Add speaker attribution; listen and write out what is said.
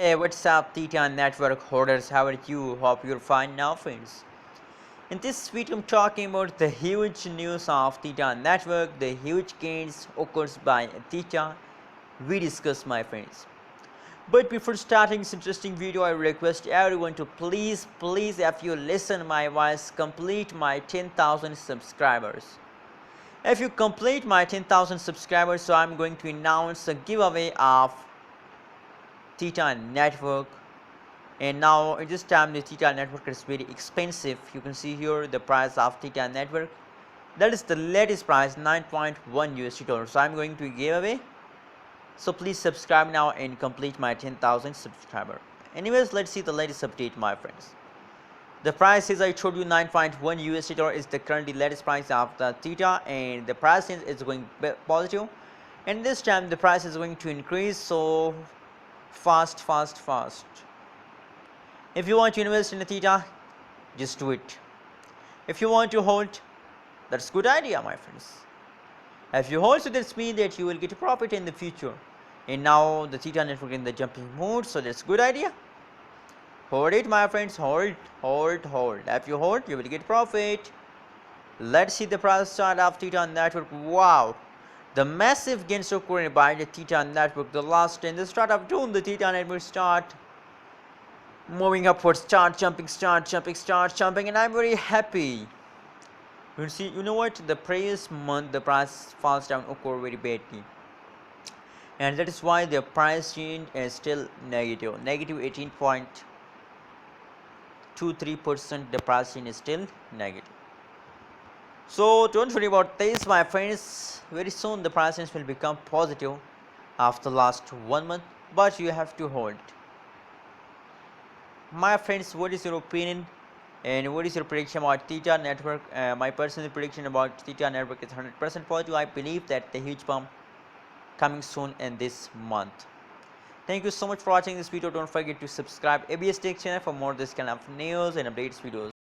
Speaker 1: Hey, what's up, Theta Network holders? How are you? Hope you're fine now, friends. In this video, I'm talking about the huge news of Theta Network, the huge gains occurs by Theta. We discuss, my friends. But before starting this interesting video, I request everyone to please, if you listen my voice, complete my 10,000 subscribers. If you complete my 10,000 subscribers, so I'm going to announce a giveaway of Theta Network. And now at this time the Theta Network is very expensive. You can see here the price of Theta Network. That is the latest price, 9.1 USD dollars. So I'm going to give away. So please subscribe now and complete my 10,000 subscriber. Anyways, let's see the latest update, my friends. The price is, I told you, 9.1 USD dollar is the currently latest price of the Theta, and the price is going positive. And this time the price is going to increase so fast. If you want to invest in a Theta, just do it. If you want to hold, that's a good idea, my friends. If you hold, so that's mean that you will get a profit in the future. And now the Theta Network in the jumping mood, so that's a good idea. Hold it, my friends. Hold. If you hold, you will get profit. Let's see the price chart of Theta Network. Wow, the massive gains occurred by the Theta Network. The last in the start of June, the Theta Network start moving upwards, start jumping, and I'm very happy. You see, you know what, the previous month the price falls down occur very badly, and that is why the price change is still negative 18.23%. the price change is still negative. So don't worry about this, my friends. Very soon the price change will become positive after last 1 month, but you have to hold. My friends, what is your opinion and what is your prediction about Theta Network? My personal prediction about Theta Network is 100% positive. I believe that the huge pump coming soon in this month. Thank you so much for watching this video. Don't forget to subscribe ABS Tech channel for more this kind of news and updates videos.